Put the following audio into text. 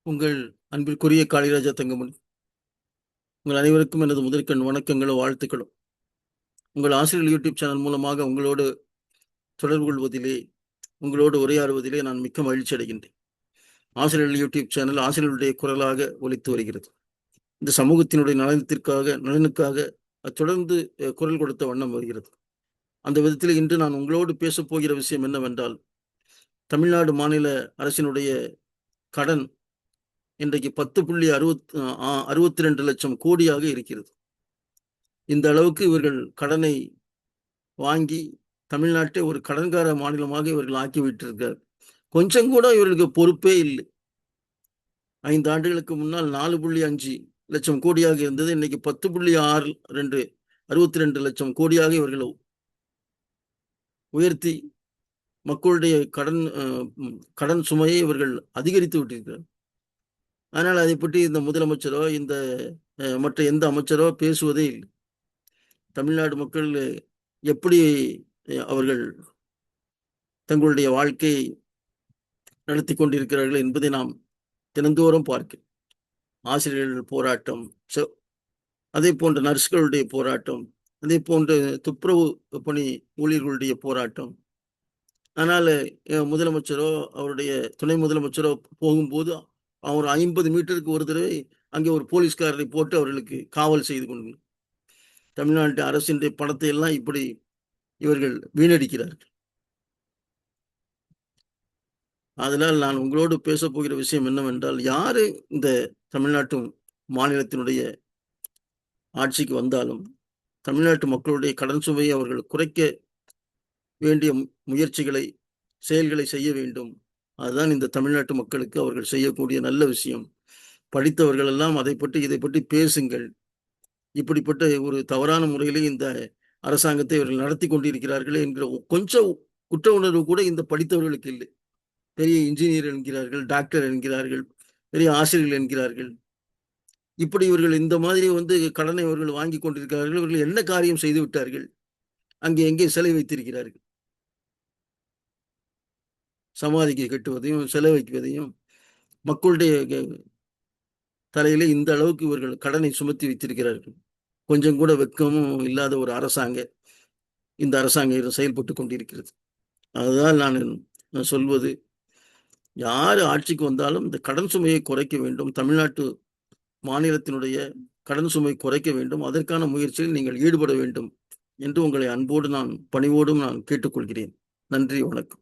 உங்கள் அன்பிற்குரிய காளிராஜா தங்கமணி. உங்கள் அனைவருக்கும் எனது முதற்கண் வணக்கங்களும் வாழ்த்துக்களும். உங்கள் ஆசிரியர் யூடியூப் சேனல் மூலமாக உங்களோடு தொடர்பு கொள்வதிலே, உங்களோடு உரையாடுவதிலே நான் மிக்க மகிழ்ச்சி அடைகின்றேன். ஆசிரியர் யூடியூப் சேனல் ஆசிரியர்களுடைய குரலாக ஒலித்து வருகிறது. இந்த சமூகத்தினுடைய நலனுக்காக தொடர்ந்து குரல் கொடுத்த வண்ணம் வருகிறது. அந்த விதத்தில் இன்று நான் உங்களோடு பேசப் போகிற விஷயம் என்னவென்றால், தமிழ்நாடு மாநில அரசினுடைய கடன் இன்றைக்கு 10.62 லட்சம் கோடியாக இருக்கிறது. இந்த அளவுக்கு இவர்கள் கடனை வாங்கி தமிழ்நாட்டை ஒரு கடன்கார மாநிலமாக இவர்கள் ஆக்கிவிட்டிருக்கார். கொஞ்சம் கூட இவர்களுக்கு பொறுப்பே இல்லை. 5 ஆண்டுகளுக்கு முன்னால் 4.5 லட்சம் கோடியாக இருந்தது. இன்னைக்கு 10.62 62 லட்சம் கோடியாக இவர்கள் உயர்த்தி மக்களுடைய கடன் சுமையை இவர்கள் அதிகரித்து விட்டிருக்கிறார். ஆனால் அதை பற்றி இந்த முதலமைச்சரோ இந்த மற்ற எந்த அமைச்சரோ பேசுவதே இல்லை. தமிழ்நாடு மக்கள் எப்படி அவர்கள் தங்களுடைய வாழ்க்கையை நடத்தி கொண்டிருக்கிறார்கள் என்பதை நாம் தினந்தோறும் பார்க்கிறோம். ஆசிரியர்கள் போராட்டம், அதே போன்ற நர்ஸ்களுடைய போராட்டம், அதே போன்ற துப்புரவு பணி ஊழியர்களுடைய போராட்டம். ஆனால் முதலமைச்சரோ அவருடைய துணை முதலமைச்சரோ போகும்போது அவர் 50 மீட்டருக்கு ஒரு தடவை அங்கே ஒரு போலீஸ்காரரை போட்டு அவர்களுக்கு காவல் செய்து கொண்டு தமிழ்நாட்டு அரசினுடைய பணத்தை எல்லாம் இப்படி இவர்கள் வீணடிக்கிறார்கள். அதனால் நான் உங்களோடு பேசப் போகிற விஷயம் என்னவென்றால், யாரு இந்த தமிழ்நாட்டு மாநிலத்தினுடைய ஆட்சிக்கு வந்தாலும் தமிழ்நாட்டு மக்களுடைய கடன் சுமையை அவர்கள் குறைக்க வேண்டிய முயற்சிகளை, செயல்களை செய்ய வேண்டும். அதுதான் இந்த தமிழ்நாட்டு மக்களுக்கு அவர்கள் செய்யக்கூடிய நல்ல விஷயம். படித்தவர்கள் எல்லாம் அதை பற்றி இதை பற்றி பேசுங்கள். இப்படிப்பட்ட ஒரு தவறான முறையிலே இந்த அரசாங்கத்தை இவர்கள் நடத்தி கொண்டிருக்கிறார்களே என்கிற கொஞ்சம் குற்ற உணர்வு கூட இந்த படித்தவர்களுக்கு இல்லை. பெரிய இன்ஜினியர் என்கிறார்கள், டாக்டர் என்கிறார்கள், பெரிய ஆசிரியர்கள் என்கிறார்கள். இப்படி இவர்கள் இந்த மாதிரி கடனை இவர்கள் வாங்கி கொண்டிருக்கிறார்கள். இவர்கள் என்ன காரியம் செய்து விட்டார்கள்? அங்கே எங்கே சிலை வைத்திருக்கிறார்கள்? சமாதிக்கு கட்டுவதையும் சிலை வைப்பதையும் மக்களுடைய தலையிலே இந்த அளவுக்கு இவர்கள் கடனை சுமத்தி வைத்திருக்கிறார்கள். கொஞ்சம் கூட வெட்கமும் இல்லாத ஒரு இந்த அரசாங்கம் செயல்பட்டு கொண்டிருக்கிறது. அதுதான் நான் சொல்வது, யார் ஆட்சிக்கு வந்தாலும் இந்த கடன் சுமையை குறைக்க வேண்டும். தமிழ்நாட்டு மாநிலத்தினுடைய கடன் சுமை குறைக்க வேண்டும். அதற்கான முயற்சியில் நீங்கள் ஈடுபட வேண்டும் என்று உங்களை அன்போடு பணிவோடும் நான் கேட்டுக்கொள்கிறேன். நன்றி, வணக்கம்.